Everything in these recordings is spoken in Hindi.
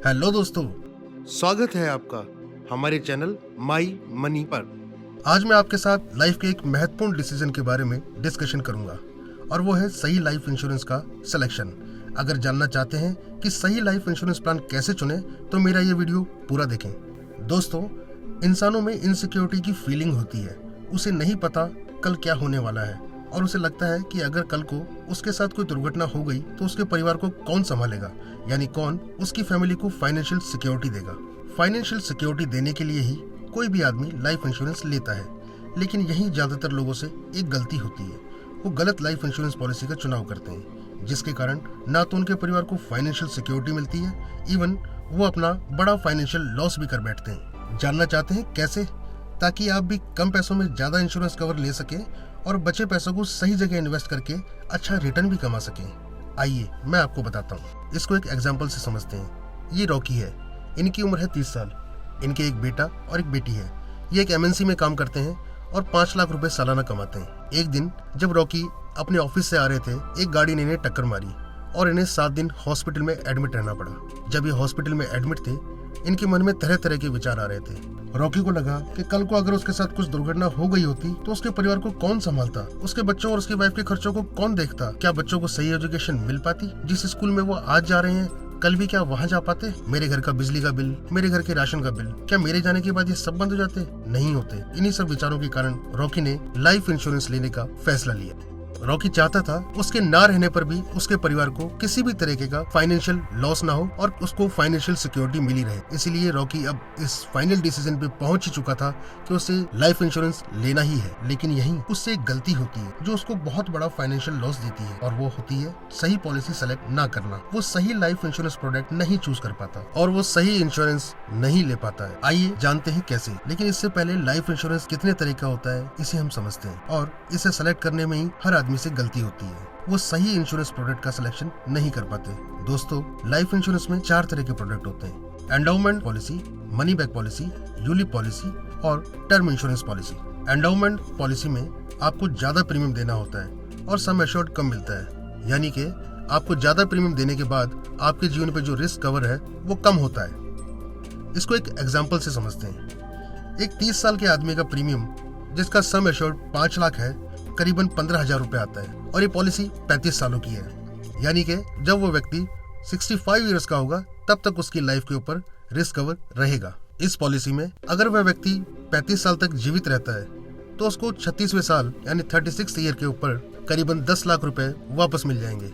हेलो दोस्तों, स्वागत है आपका हमारे चैनल माई मनी पर। आज मैं आपके साथ लाइफ के एक महत्वपूर्ण डिसीजन के बारे में डिस्कशन करूंगा और वो है सही लाइफ इंश्योरेंस का सिलेक्शन। अगर जानना चाहते हैं कि सही लाइफ इंश्योरेंस प्लान कैसे चुने तो मेरा ये वीडियो पूरा देखें। दोस्तों, इंसानों में इनसिक्योरिटी की फीलिंग होती है। उसे नहीं पता कल क्या होने वाला है और उसे लगता है कि अगर कल को उसके साथ कोई दुर्घटना हो गई तो उसके परिवार को कौन संभालेगा, यानी कौन उसकी फैमिली को फाइनेंशियल सिक्योरिटी देगा। फाइनेंशियल सिक्योरिटी देने के लिए ही कोई भी आदमी लाइफ इंश्योरेंस लेता है, लेकिन यही ज्यादातर लोगों से एक गलती होती है। वो गलत लाइफ इंश्योरेंस पॉलिसी का चुनाव करते हैं, जिसके कारण ना तो उनके परिवार को फाइनेंशियल सिक्योरिटी मिलती है, इवन वो अपना बड़ा फाइनेंशियल लॉस भी कर बैठते हैं। जानना चाहते हैं कैसे, ताकि आप भी कम पैसों में ज्यादा इंश्योरेंस कवर ले सके और बचे पैसों को सही जगह इन्वेस्ट करके अच्छा रिटर्न भी कमा सकें। आइए मैं आपको बताता हूँ। इसको एक एग्जांपल से समझते हैं। ये रॉकी है, इनकी उम्र है 30 साल। इनके एक बेटा और एक बेटी है। ये एक MNC में काम करते हैं और 5 लाख रुपए सालाना कमाते हैं। एक दिन जब रॉकी अपने ऑफिस से आ रहे थे, एक गाड़ी ने इन्हें टक्कर मारी और इन्हें 7 दिन हॉस्पिटल में एडमिट रहना पड़ा। जब ये हॉस्पिटल में एडमिट थे, इनके मन में तरह तरह के विचार आ रहे थे। रॉकी को लगा कि कल को अगर उसके साथ कुछ दुर्घटना हो गई होती तो उसके परिवार को कौन संभालता, उसके बच्चों और उसकी वाइफ के खर्चों को कौन देखता, क्या बच्चों को सही एजुकेशन मिल पाती, जिस स्कूल में वो आज जा रहे हैं कल भी क्या वहाँ जा पाते, मेरे घर का बिजली का बिल, मेरे घर के राशन का बिल, क्या मेरे जाने के बाद ये सब बंद हो जाते? नहीं होते। इन्हीं सब विचारों के कारण रॉकी ने लाइफ इंश्योरेंस लेने का फैसला लिया। रॉकी चाहता था उसके ना रहने पर भी उसके परिवार को किसी भी तरीके का फाइनेंशियल लॉस ना हो और उसको फाइनेंशियल सिक्योरिटी मिली रहे। इसीलिए रॉकी अब इस फाइनल डिसीजन पे पहुंच ही चुका था कि उसे लाइफ इंश्योरेंस लेना ही है। लेकिन यहीं उससे एक गलती होती है जो उसको बहुत बड़ा फाइनेंशियल लॉस देती है, और वो होती है सही पॉलिसी सेलेक्ट ना करना। वो सही लाइफ इंश्योरेंस प्रोडक्ट नहीं चूज कर पाता और वो सही इंश्योरेंस नहीं ले पाता है। आइए जानते हैं कैसे। लेकिन इससे पहले लाइफ इंश्योरेंस कितने तरह का होता है इसे हम समझते हैं, और इसे सेलेक्ट करने में ही हर आदमी से गलती होती है। वो सही इंश्योरेंस प्रोडक्ट का सिलेक्शन नहीं कर पाते। दोस्तों, लाइफ इंश्योरेंस में 4 तरह के प्रोडक्ट होते हैं: endowment policy, money back policy, ULIP policy और term insurance policy. Endowment policy में आपको ज्यादा प्रीमियम देना होता है और सम एश्योर्ड कम मिलता है, यानी कि आपको ज्यादा प्रीमियम देने के बाद आपके जीवन पे जो रिस्क कवर है वो कम होता है। इसको एक एग्जाम्पल से समझते हैं। एक 30 साल के आदमी का प्रीमियम, जिसका सम एश्योर्ड 5 लाख है, करीबन 15,000 रुपए आता है, और ये पॉलिसी 35 सालों की है। यानी कि जब वो व्यक्ति 65 ईयर्स का होगा तब तक उसकी लाइफ के ऊपर रिस्क कवर रहेगा। इस पॉलिसी में अगर वह व्यक्ति 35 साल तक जीवित रहता है तो उसको 36वें साल यानी 36 ईयर के ऊपर करीबन 10 लाख रुपए वापस मिल जाएंगे।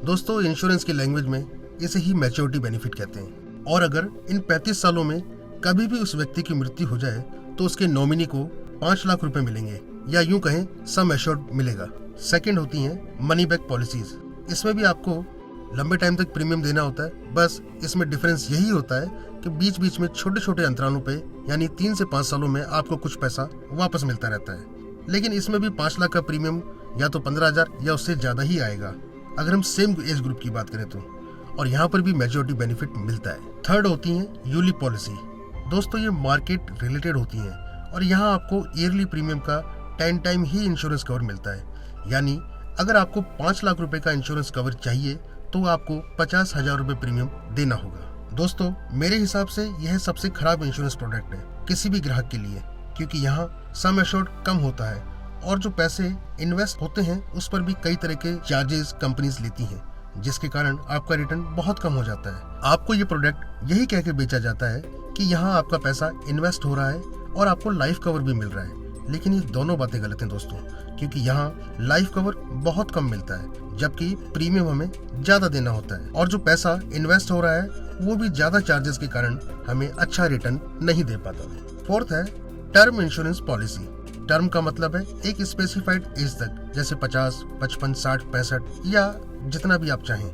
दोस्तों, इंश्योरेंस की लैंग्वेज में इसे ही मैच्योरिटी बेनिफिट कहते हैं। और अगर इन 35 सालों में कभी भी उस व्यक्ति की मृत्यु हो जाए तो उसके नॉमिनी को 5 लाख रुपए मिलेंगे, या यूं कहें सम एश्योर्ड मिलेगा। सेकंड होती हैं मनी बैक पॉलिसीज। इसमें भी आपको लंबे टाइम तक प्रीमियम देना होता है, बस इसमें डिफरेंस यही होता है कि बीच बीच में छोटे छोटे अंतरालों पे यानी 3 से 5 सालों में आपको कुछ पैसा वापस मिलता रहता है। लेकिन इसमें भी 5 लाख का प्रीमियम या तो 15,000 या उससे ज्यादा ही आएगा अगर हम सेम एज ग्रुप की बात करें तो, और यहाँ पर भी मेजोरिटी बेनिफिट मिलता है। थर्ड होती है यूलिप पॉलिसी। दोस्तों, ये मार्केट रिलेटेड होती है और यहाँ आपको ईयरली प्रीमियम का 10 टाइम ही इंश्योरेंस कवर मिलता है। यानी अगर आपको 5 लाख रुपए का इंश्योरेंस कवर चाहिए तो आपको 50,000 रुपए प्रीमियम देना होगा। दोस्तों, मेरे हिसाब से यह सबसे खराब इंश्योरेंस प्रोडक्ट है किसी भी ग्राहक के लिए, क्योंकि यहाँ सम एश्योर्ड कम होता है और जो पैसे इन्वेस्ट होते हैं उस पर भी कई तरह के चार्जेस कंपनीज लेती हैं, जिसके कारण आपका रिटर्न बहुत कम हो जाता है। आपको ये प्रोडक्ट यही कह के बेचा जाता है कि यहाँ आपका पैसा इन्वेस्ट हो रहा है और आपको लाइफ कवर भी मिल रहा है, लेकिन ये दोनों बातें गलत हैं दोस्तों, क्योंकि यहाँ लाइफ कवर बहुत कम मिलता है जबकि प्रीमियम हमें ज्यादा देना होता है, और जो पैसा इन्वेस्ट हो रहा है वो भी ज्यादा चार्जेस के कारण हमें अच्छा रिटर्न नहीं दे पाता। फोर्थ है टर्म इंश्योरेंस पॉलिसी। टर्म का मतलब है एक स्पेसिफाइड एज तक, जैसे 50, 55, 60, 65 या जितना भी आप चाहें।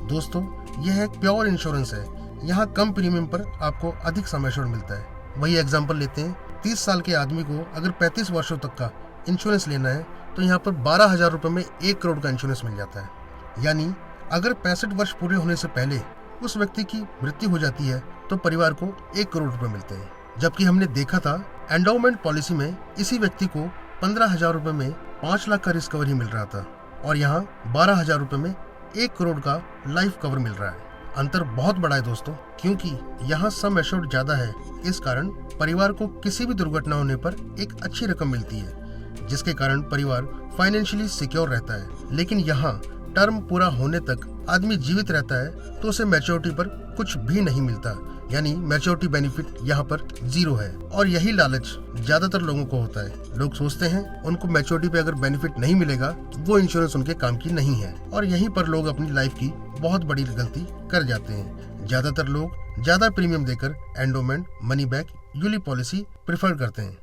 दोस्तों, यह एक प्योर इंश्योरेंस है। यहाँ कम प्रीमियम पर आपको अधिक सम एश्योर्ड मिलता है। वही एग्जाम्पल लेते हैं, 30 साल के आदमी को अगर 35 वर्षों तक का इंश्योरेंस लेना है तो यहाँ पर 12,000 रुपए में 1 करोड़ का इंश्योरेंस मिल जाता है। यानी अगर 65 वर्ष पूरे होने से पहले उस व्यक्ति की मृत्यु हो जाती है तो परिवार को 1 करोड़ रुपए मिलते हैं। जबकि हमने देखा था एंडाउमेंट पॉलिसी में इसी व्यक्ति को 15,000 रुपए में 5 लाख का रिस्क कवर ही मिल रहा था, और यहाँ 12,000 रुपए में 1 करोड़ का लाइफ कवर मिल रहा है। अंतर बहुत बड़ा है दोस्तों, क्योंकि यहाँ सम एश्योर्ड ज्यादा है। इस कारण परिवार को किसी भी दुर्घटना होने पर एक अच्छी रकम मिलती है, जिसके कारण परिवार फाइनेंशियली सिक्योर रहता है। लेकिन यहाँ टर्म पूरा होने तक आदमी जीवित रहता है तो उसे मैच्योरिटी पर कुछ भी नहीं मिलता, यानी मैच्योरिटी बेनिफिट यहाँ पर 0 है। और यही लालच ज्यादातर लोगों को होता है। लोग सोचते हैं उनको मैच्योरिटी पे अगर बेनिफिट नहीं मिलेगा वो इंश्योरेंस उनके काम की नहीं है, और यहीं पर लोग अपनी लाइफ की बहुत बड़ी गलती कर जाते हैं। ज्यादातर लोग ज्यादा प्रीमियम देकर endowment, money back, ULIP policy prefer करते हैं,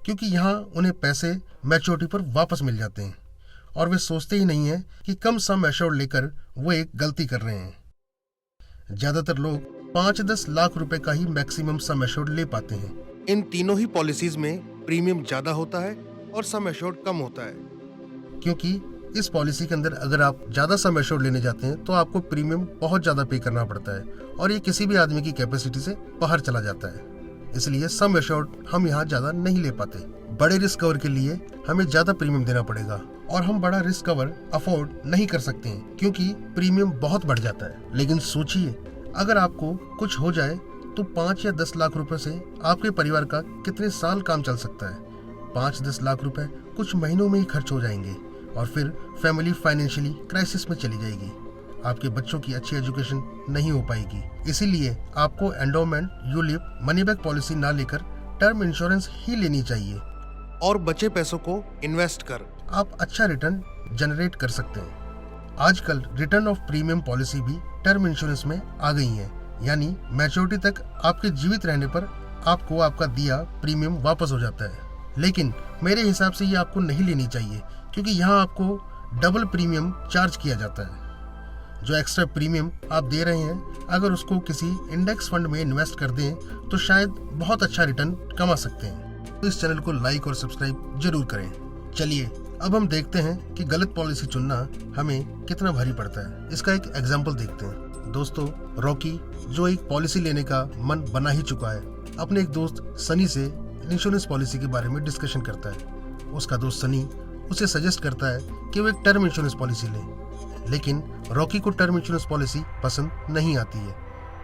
क्योंकि यहाँ उन्हें पैसे मैच्योरिटी पर वापस मिल जाते हैं, और वे सोचते ही नहीं है कि कम सम एश्योर्ड लेकर वो एक गलती कर रहे हैं। ज्यादातर लोग 5-10 लाख रुपए का ही मैक्सिमम सम एश्योर्ड ले पाते हैं। इन तीनों ही पॉलिसीज में प्रीमियम ज्यादा होता है और सम एश्योर्ड कम होता है, क्योंकि इस पॉलिसी के अंदर अगर आप ज्यादा सम एश्योर्ड लेने जाते हैं तो आपको प्रीमियम बहुत ज्यादा पे करना पड़ता है, और ये किसी भी आदमी की कैपेसिटी से बाहर चला जाता है। इसलिए सम एश्योर्ड हम यहाँ ज्यादा नहीं ले पाते। बड़े रिस्क कवर के लिए हमें ज्यादा प्रीमियम देना पड़ेगा, और हम बड़ा रिस्क कवर अफोर्ड नहीं कर सकते हैं क्योंकि प्रीमियम बहुत बढ़ जाता है। लेकिन सोचिए, अगर आपको कुछ हो जाए तो 5 या 10 लाख रुपए से आपके परिवार का कितने साल काम चल सकता है। 5-10 लाख रुपए कुछ महीनों में ही खर्च हो जाएंगे, और फिर फैमिली फाइनेंशियली क्राइसिस में चली जाएगी। आपके बच्चों की अच्छी एजुकेशन नहीं हो पाएगी। इसीलिए आपको endowment, ULIP, money back policy ना लेकर टर्म इंश्योरेंस ही लेनी चाहिए, और बचे पैसों को इन्वेस्ट कर आप अच्छा रिटर्न जनरेट कर सकते हैं। आजकल रिटर्न ऑफ प्रीमियम पॉलिसी भी टर्म इंश्योरेंस में आ गई है, यानी मैच्योरिटी तक आपके जीवित रहने पर आपको आपका दिया प्रीमियम वापस हो जाता है। लेकिन मेरे हिसाब से ये आपको नहीं लेनी चाहिए, क्योंकि यहाँ आपको डबल प्रीमियम चार्ज किया जाता है। जो एक्स्ट्रा प्रीमियम आप दे रहे हैं, अगर उसको किसी इंडेक्स फंड में इन्वेस्ट कर दें तो शायद बहुत अच्छा रिटर्न कमा सकते हैं। तो इस चैनल को लाइक और सब्सक्राइब जरूर करें। चलिए अब हम देखते हैं कि गलत पॉलिसी चुनना हमें कितना भारी पड़ता है। इसका एक एग्जाम्पल देखते हैं। दोस्तों, रॉकी जो एक पॉलिसी लेने का मन बना ही चुका है, अपने एक दोस्त सनी से इंश्योरेंस पॉलिसी के बारे में डिस्कशन करता है। उसका दोस्त सनी उसे सजेस्ट करता है कि वो एक टर्म इंश्योरेंस पॉलिसी ले, लेकिन रॉकी को टर्म इंश्योरेंस पॉलिसी पसंद नहीं आती है,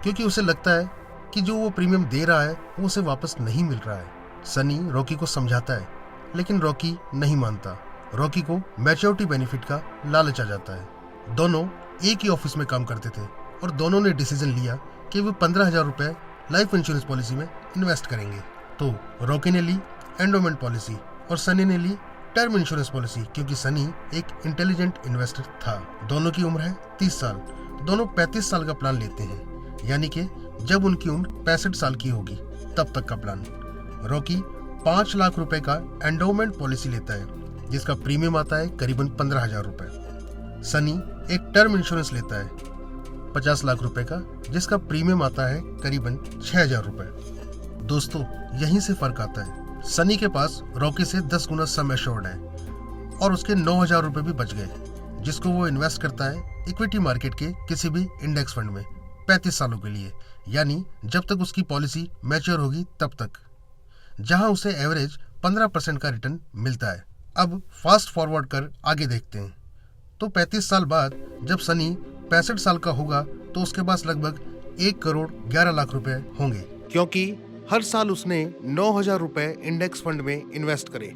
क्योंकि उसे लगता है कि जो वो प्रीमियम दे रहा है वो उसे वापस नहीं मिल रहा है। सनी रॉकी को समझाता है, लेकिन रॉकी नहीं मानता। रॉकी को मैच्योरिटी बेनिफिट का लालच आ जाता है। दोनों एक ही ऑफिस में काम करते थे, और दोनों ने डिसीजन लिया कि वो 15,000 रुपए लाइफ इंश्योरेंस पॉलिसी में इन्वेस्ट करेंगे। तो रॉकी ने ली एंडोमेंट पॉलिसी और सनी ने ली टर्म इंश्योरेंस पॉलिसी, क्योंकि सनी एक इंटेलिजेंट इन्वेस्टर था। दोनों की उम्र है 30 साल। दोनों 35 साल का प्लान लेते हैं, यानी कि जब उनकी उम्र 65 साल की होगी तब तक का प्लान। रॉकी 5 लाख रुपए का एंडोमेंट पॉलिसी लेता है, जिसका प्रीमियम आता है करीबन 15,000 रुपए। सनी एक टर्म इंश्योरेंस लेता है 50 लाख रुपए का, जिसका प्रीमियम आता है करीबन 6,000 रुपए। दोस्तों, यहीं से फर्क आता है। सनी के पास रॉकी से 10 गुना सम एश्योर्ड है, और उसके 9,000 रुपए भी बच गए, जिसको वो इन्वेस्ट करता है इक्विटी मार्केट के किसी भी इंडेक्स फंड में 35 सालों के लिए, यानी जब तक उसकी पॉलिसी मैच्योर होगी तब तक, जहां उसे एवरेज 15% का रिटर्न मिलता है। अब फास्ट फॉरवर्ड कर आगे देखते हैं। तो 35 साल बाद जब सनी 65 साल का होगा तो उसके पास लगभग 1 करोड़ 11 लाख रुपए होंगे, क्योंकि हर साल उसने 9,000 रुपए इंडेक्स फंड में इन्वेस्ट करे।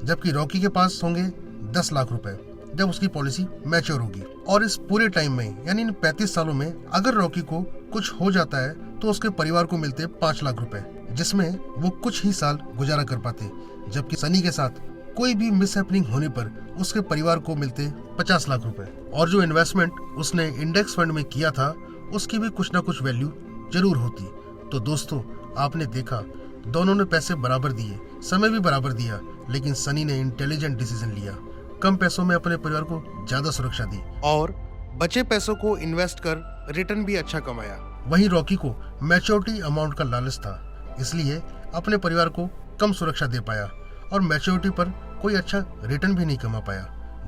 जबकि रॉकी के पास होंगे 10 लाख रुपए जब उसकी पॉलिसी मैच्योर होगी। और इस पूरे टाइम में, यानी इन 35 सालों में, अगर रॉकी को कुछ हो जाता है तो उसके परिवार को मिलते 5 लाख रुपए, जिसमें वो कुछ ही साल गुजारा कर पाते। जबकि सनी के साथ कोई भी मिसहैपनिंग होने पर उसके परिवार को मिलते 50 लाख रुपए, और जो इन्वेस्टमेंट उसने इंडेक्स फंड में किया था उसकी भी कुछ ना कुछ वैल्यू जरूर होती। तो दोस्तों, आपने देखा, दोनों ने पैसे बराबर दिए, समय भी बराबर दिया, लेकिन सनी ने इंटेलिजेंट डिसीजन लिया। कम पैसों में अपने परिवार को ज्यादा सुरक्षा दी, और बचे पैसों को इन्वेस्ट कर रिटर्न भी अच्छा कमाया। वहीं रॉकी को मैच्योरिटी अमाउंट का लालच था, इसलिए अपने परिवार को कम सुरक्षा दे पाया, और मैच्योरिटी पर कोई अच्छा रिटर्न भी नहीं कमा पाया।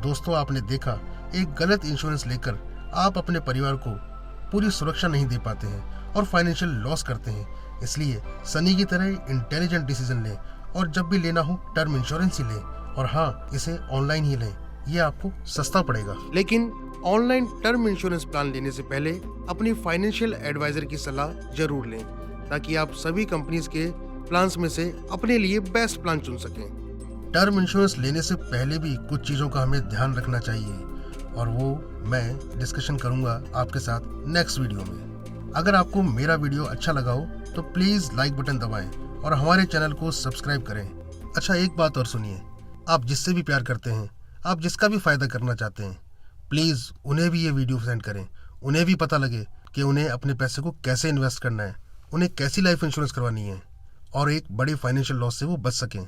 दोस्तों, आपने देखा, एक गलत इंश्योरेंस लेकर आप अपने परिवार को पूरी सुरक्षा नहीं दे पाते हैं और फाइनेंशियल लॉस करते हैं। इसलिए सनी की तरह इंटेलिजेंट डिसीजन लें, और जब भी लेना हो टर्म इंश्योरेंस ही लें, और हाँ, इसे ऑनलाइन ही लें, ये आपको सस्ता पड़ेगा। लेकिन ऑनलाइन टर्म इंश्योरेंस प्लान लेने से पहले अपनी फाइनेंशियल एडवाइजर की सलाह जरूर लें, ताकि आप सभी कंपनीज के प्लान्स में से अपने लिए बेस्ट प्लान चुन सकें। टर्म इंश्योरेंस लेने से पहले भी कुछ चीज़ों का हमें ध्यान रखना चाहिए और वो मैं डिस्कशन करूंगा आपके साथ नेक्स्ट वीडियो में। अगर आपको मेरा वीडियो अच्छा लगा हो तो प्लीज़ लाइक बटन दबाएं और हमारे चैनल को सब्सक्राइब करें। अच्छा, एक बात और सुनिए, आप जिससे भी प्यार करते हैं, आप जिसका भी फ़ायदा करना चाहते हैं, प्लीज़ उन्हें भी ये वीडियो सेंड करें। उन्हें भी पता लगे कि उन्हें अपने पैसे को कैसे इन्वेस्ट करना है, उन्हें कैसी लाइफ इंश्योरेंस करवानी है और एक बड़े फाइनेंशियल लॉस से वो बच सकें।